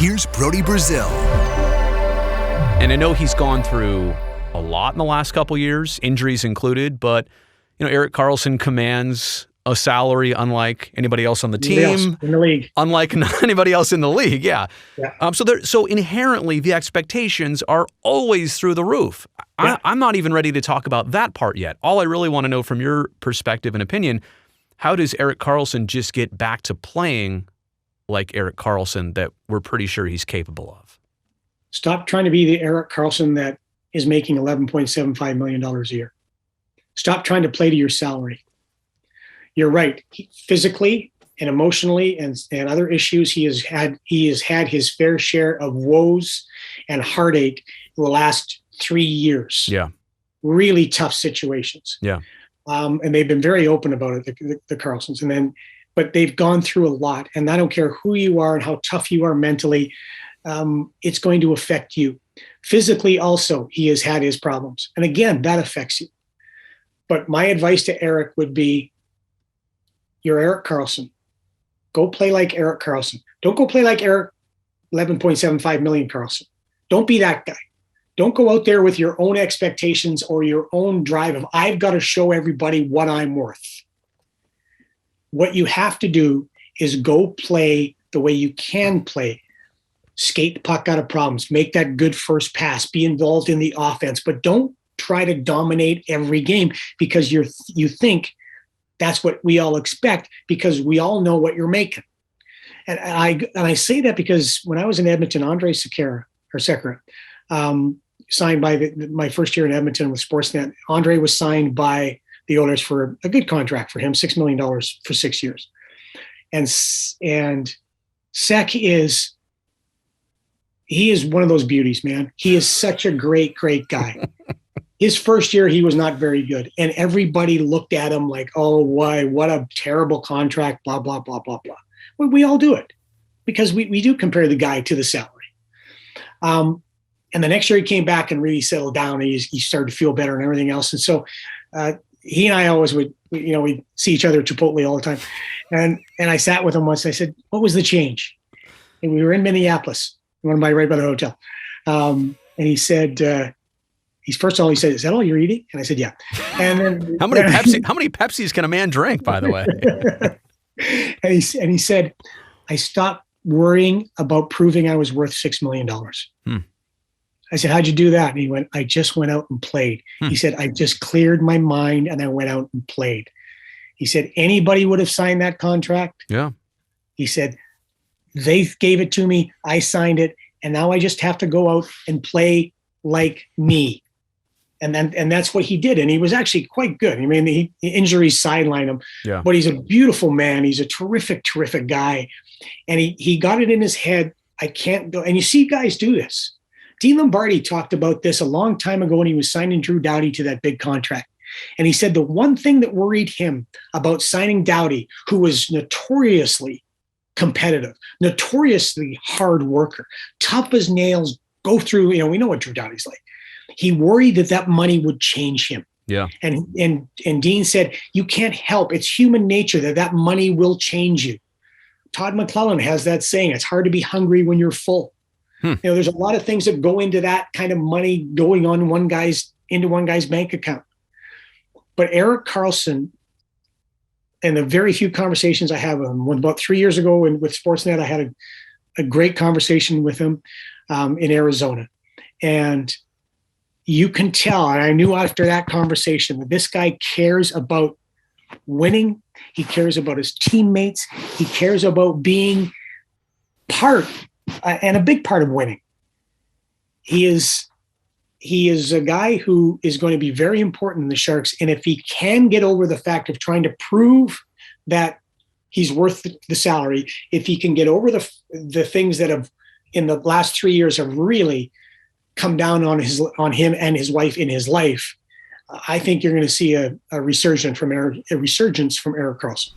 Here's Brody Brazil. And I know he's gone through a lot in the last couple years, injuries included, but Erik Karlsson commands a salary unlike anybody else on the team, in the league, unlike anybody else in the league. Yeah. Yeah. So inherently, the expectations are always through the roof. Yeah. I'm not even ready to talk about that part yet. All I really want to know from your perspective and opinion, how does Erik Karlsson just get back to playing like Erik Karlsson that we're pretty sure he's capable of? Stop trying to be the Erik Karlsson that is making $11.75 million a year. Stop trying to play to your salary. You're right. Physically and emotionally and other issues, he has had his fair share of woes and heartache in the last 3 years. Yeah. Really tough situations. Yeah. And they've been very open about it, the Karlssons. But they've gone through a lot. And I don't care who you are and how tough you are mentally, it's going to affect you. Physically also, he has had his problems. And again, that affects you. But my advice to Erik would be, you're Erik Karlsson. Go play like Erik Karlsson. Don't go play like Erik 11.75 million Karlsson. Don't be that guy. Don't go out there with your own expectations or your own drive of, I've got to show everybody what I'm worth. What you have to do is go play the way you can play. Skate the puck out of problems. Make that good first pass. Be involved in the offense. But don't try to dominate every game because you think that's what we all expect because we all know what you're making. And I say that because when I was in Edmonton, Andre Sekera, signed by my first year in Edmonton with Sportsnet, Andre was signed by the Oilers for a good contract for him, $6 million for 6 years. And Sek is one of those beauties, man. He is such a great, great guy. His first year, he was not very good. And everybody looked at him like, oh, why? What a terrible contract, blah, blah, blah, blah, blah. Well, we all do it because we do compare the guy to the salary. And the next year he came back and really settled down and he started to feel better and everything else. And so he and I always we'd see each other at Chipotle all the time. And I sat with him once. I said, what was the change? And we were in Minneapolis, right by the hotel. And he said, first of all, he said, is that all you're eating? And I said, yeah. And then how many Pepsis can a man drink, by the way? and he said, I stopped worrying about proving I was worth $6 million. I said, how'd you do that? And he went, I just went out and played. He said, I just cleared my mind and I went out and played. He said, anybody would have signed that contract. Yeah. He said, they gave it to me. I signed it. And now I just have to go out and play like me. And that's what he did. And he was actually quite good. I mean, injuries sidelined him, but he's a beautiful man. He's a terrific, terrific guy. And he got it in his head. I can't go. And you see guys do this. Dean Lombardi talked about this a long time ago when he was signing Drew Doughty to that big contract. And he said the one thing that worried him about signing Doughty, who was notoriously competitive, notoriously hard worker, tough as nails, go through, we know what Drew Doughty's like. He worried that money would change him. Yeah. And Dean said, you can't help. It's human nature that money will change you. Todd McClellan has that saying, it's hard to be hungry when you're full. There's a lot of things that go into that kind of money going on into one guy's bank account. But Erik Karlsson, and the very few conversations I have with him, about 3 years ago with Sportsnet, I had a great conversation with him in Arizona. And you can tell, and I knew after that conversation that this guy cares about winning. He cares about his teammates. He cares about being part and a big part of winning. He is a guy who is going to be very important in the Sharks. And if he can get over the fact of trying to prove that he's worth the salary, if he can get over the things that have in the last 3 years have really come down on him and his wife in his life, I think you're going to see a resurgence from Erik Karlsson.